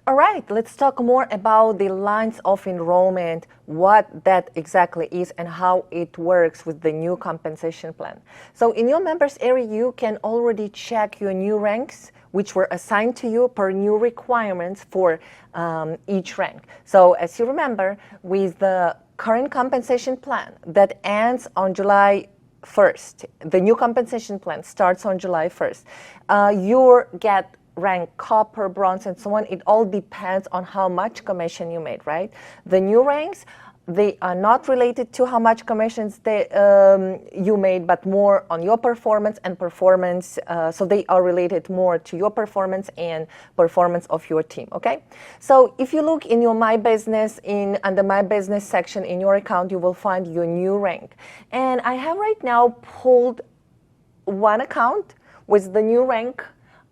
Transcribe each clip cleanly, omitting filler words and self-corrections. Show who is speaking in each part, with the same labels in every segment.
Speaker 1: All right, let's talk more about the lines of enrollment, what that exactly is and how it works with the new compensation plan. So in your members area, you can already check your new ranks, which were assigned to you per new requirements for each rank. So as you remember, with the current compensation plan that ends on July 1st, the new compensation plan starts on July 1st, you get rank copper, bronze, and so on. It all depends on how much commission you made, right? The new ranks, they are not related to how much commissions you made, but more on your performance and performance. So they are related more to your performance and performance of your team, okay? So if you look in your My Business, under My Business section in your account, you will find your new rank. And I have right now pulled one account with the new rank.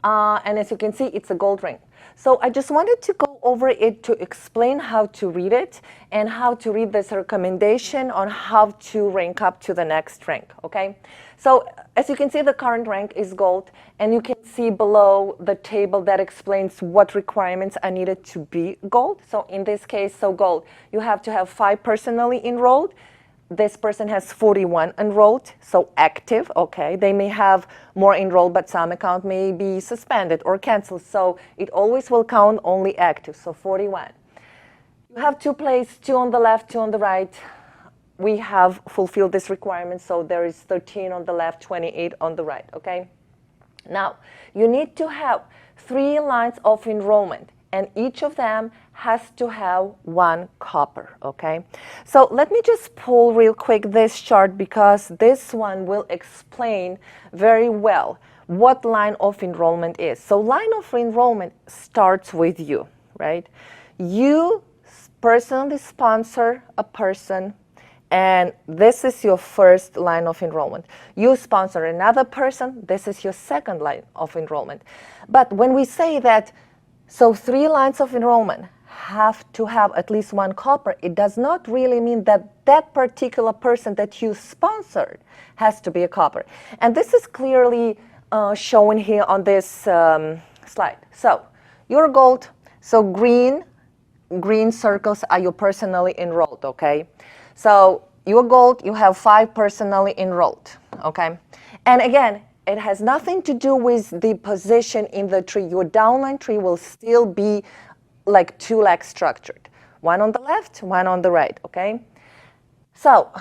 Speaker 1: And as you can see, it's a gold rank. So I just wanted to go over it to explain how to read it and how to read this recommendation on how to rank up to the next rank, okay? So as you can see, the current rank is gold, and you can see below the table that explains what requirements are needed to be gold. So in this case, so gold, you have to have 5 personally enrolled. This person has 41 enrolled, so active, okay? They may have more enrolled, but some account may be suspended or canceled, so it always will count only active, so 41. You have 2 places, 2 on the left, 2 on the right. We have fulfilled this requirement, so there is 13 on the left, 28 on the right, okay? Now, you need to have 3 lines of enrollment, and each of them has to have 1 copper, okay? So let me just pull real quick this chart, because this one will explain very well what line of enrollment is. So line of enrollment starts with you, right? You personally sponsor a person, and this is your first line of enrollment. You sponsor another person, this is your second line of enrollment. But when we say that, so 3 lines of enrollment have to have at least 1 copper, it does not really mean that that particular person that you sponsored has to be a copper. And this is clearly shown here on this slide. So your gold, so green circles are your personally enrolled, okay? So your gold, you have 5 personally enrolled, okay? And again, it has nothing to do with the position in the tree. Your downline tree will still be like 2-leg structured. 1 on the left, 1 on the right, okay? So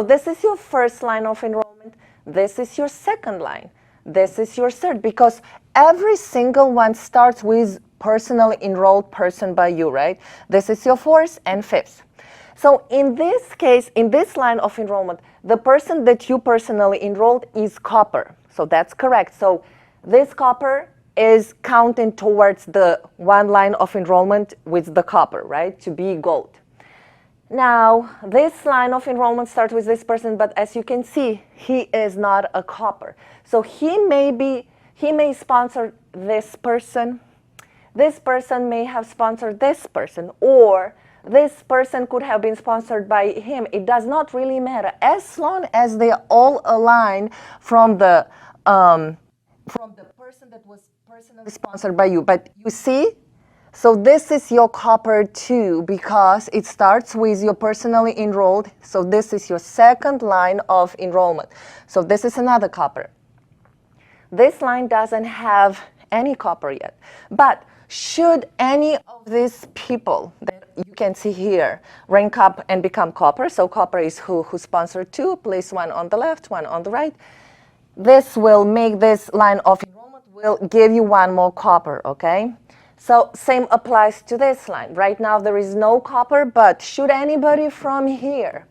Speaker 1: this is your first line of enrollment. This is your second line. This is your third, because every single one starts with personally enrolled person by you, right? This is your 4th and 5th. So in this case, in this line of enrollment, the person that you personally enrolled is copper. So that's correct. So this copper is counting towards the 1 line of enrollment with the copper, right, to be gold. Now, this line of enrollment starts with this person, but as you can see, he is not a copper. So he may sponsor this person may have sponsored this person, or this person could have been sponsored by him. It does not really matter, as long as they are all aligned from the person that was personally sponsored by you. But you see, so this is your copper too, because it starts with your personally enrolled. So this is your second line of enrollment. So this is another copper. This line doesn't have any copper yet, but should any of these people that you can see here rank up and become copper, so copper is who sponsored 2, place 1 on the left, 1 on the right, this will make this line of enrollment, will give you 1 more copper, okay? So same applies to this line. Right now there is no copper, but should anybody from here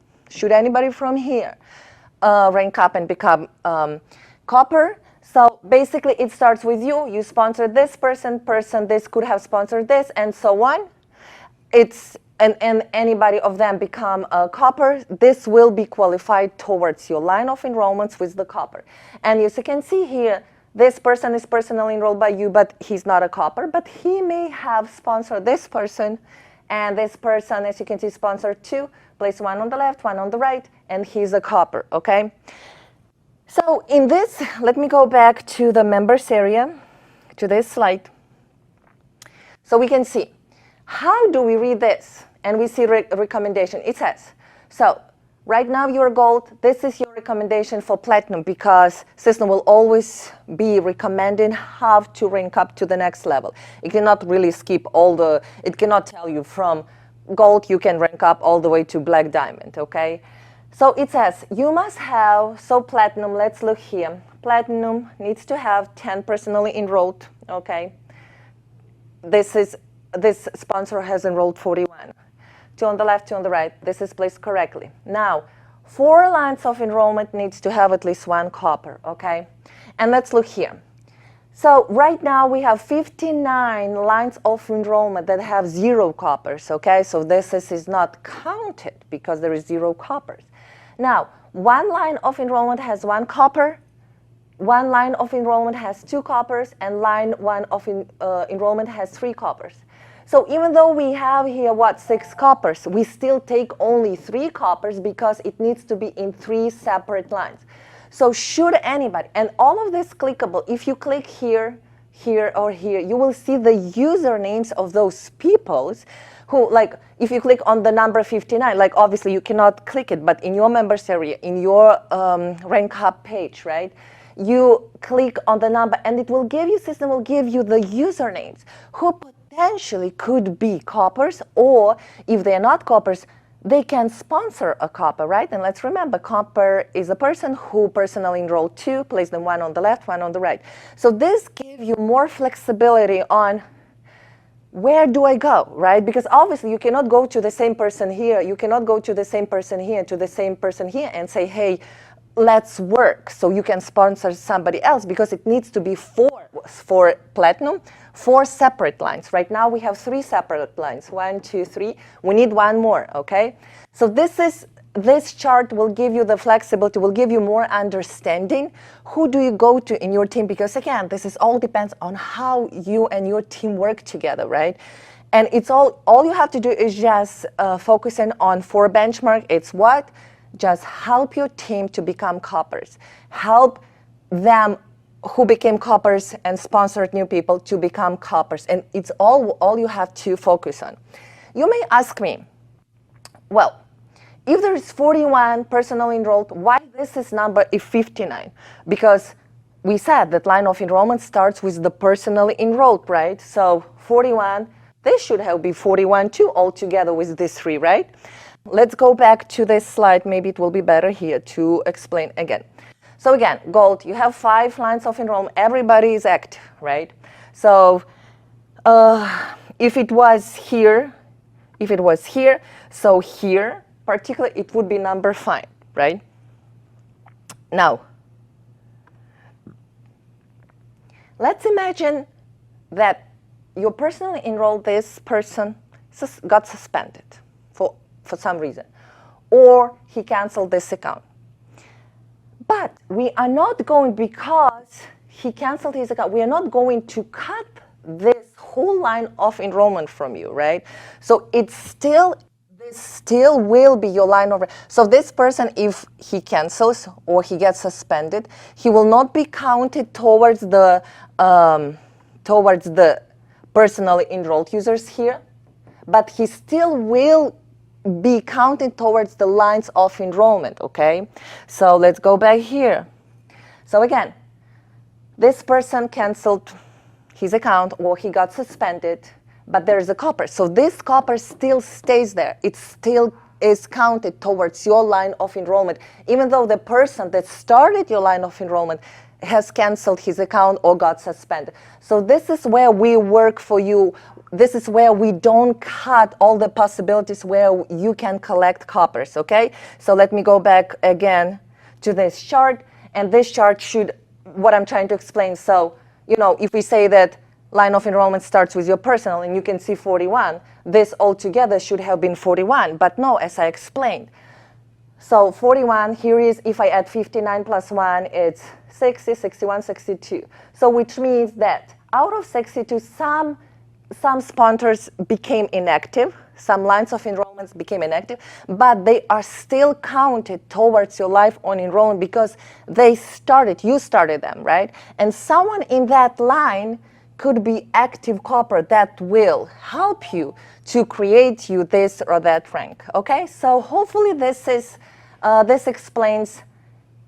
Speaker 1: rank up and become copper, so basically it starts with you. You sponsor this person, this could have sponsored this, and so on. And anybody of them become a copper, this will be qualified towards your line of enrollments with the copper. And as you can see here, this person is personally enrolled by you, but he's not a copper, but he may have sponsored this person, and this person, as you can see, sponsored 2, place 1 on the left, 1 on the right, and he's a copper, okay? So in this, let me go back to the members area, to this slide. So we can see, how do we read this? And we see recommendation. It says, so right now you're gold. This is your recommendation for platinum, because system will always be recommending how to rank up to the next level. It cannot really skip it cannot tell you from gold you can rank up all the way to black diamond, okay? So it says you must have, so platinum, let's look here. Platinum needs to have 10 personally enrolled, okay? This sponsor has enrolled 41. 2 on the left, 2 on the right. This is placed correctly. Now, 4 lines of enrollment needs to have at least 1 copper, okay? And let's look here. So right now we have 59 lines of enrollment that have 0 coppers, okay? So this is not counted because there is 0 coppers. Now, 1 line of enrollment has 1 copper, 1 line of enrollment has 2 coppers, and line 1 of enrollment has 3 coppers. So even though we have here, 6 coppers, we still take only 3 coppers because it needs to be in 3 separate lines. So should anybody, and all of this clickable, if you click here, here, or here, you will see the usernames of those peoples who, like, if you click on the number 59, like, obviously you cannot click it, but in your members area, in your rank up page, right, you click on the number and it will give you, system will give you the usernames who potentially could be coppers, or if they're not coppers, they can sponsor a copper, right? And let's remember, copper is a person who personally enrolled 2, place them 1 on the left, 1 on the right. So this gives you more flexibility on where do I go, right? Because obviously you cannot go to the same person here, you cannot go to the same person here, to the same person here and say, hey, let's work so you can sponsor somebody else, because it needs to be 4 for platinum, 4 separate lines. Right now we have 3 separate lines, 1, 2, 3. We need 1 more, okay? So this chart will give you the flexibility, will give you more understanding. Who do you go to in your team? Because again, this is all depends on how you and your team work together, right? And it's all you have to do is just focusing on 4 benchmark. It's what? Just help your team to become coppers. Help them who became coppers and sponsored new people to become coppers. And it's all you have to focus on. You may ask me, well, if there is 41 personally enrolled, why this is number is 59? Because we said that line of enrollment starts with the personally enrolled, right? So 41, this should have been 41 too, all together with these 3, right? Let's go back to this slide. Maybe it will be better here to explain again. So again, gold, you have 5 lines of enrollment. Everybody is active, right? So if it was here, so here, particularly, it would be number 5, right? Now, let's imagine that you personally enrolled this person got suspended for some reason, or he canceled this account. But we are not going, because he canceled his account, we are not going to cut this whole line of enrollment from you, right? So this still will be your line of, so this person, if he cancels or he gets suspended, he will not be counted towards the personally enrolled users here, but he still will be counted towards the lines of enrollment, okay? So let's go back here. So again, this person canceled his account or he got suspended, but there is a copper. So this copper still stays there. It still is counted towards your line of enrollment, even though the person that started your line of enrollment has canceled his account or got suspended. So this is where we work for you. This is where we don't cut all the possibilities where you can collect coppers, okay? So let me go back again to this chart. And this chart should, what I'm trying to explain, so, you know, if we say that line of enrollment starts with your personal and you can see 41, this altogether should have been 41, but no, as I explained. So 41, here is, if I add 59 plus 1, it's 60, 61, 62. So which means that out of 62, some sponsors became inactive, some lines of enrollments became inactive, but they are still counted towards your life on enrollment because you started them, right? And someone in that line could be active copper that will help you to create you this or that rank. Okay, so hopefully this explains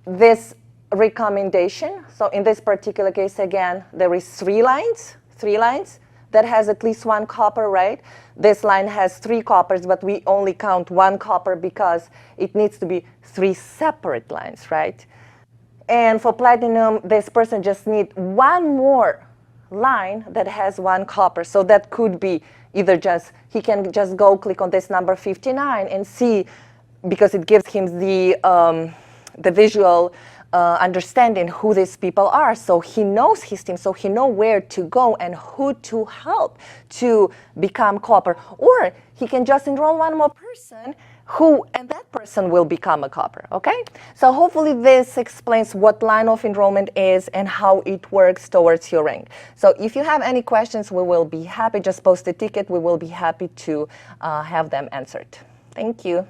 Speaker 1: this recommendation. So in this particular case, again, there is three lines that has at least one copper, right? This line has 3 coppers, but we only count 1 copper because it needs to be 3 separate lines, right? And for platinum, this person just needs 1 more line that has 1 copper. So that could be either he can just go click on this number 59 and see, because it gives him the visual understanding who these people are. So he knows his team, so he knows where to go and who to help to become copper. Or he can just enroll 1 more person and that person will become a copper, okay? So hopefully this explains what line of enrollment is and how it works towards your rank. So if you have any questions, we will be happy. Just post a ticket. We will be happy to have them answered. Thank you.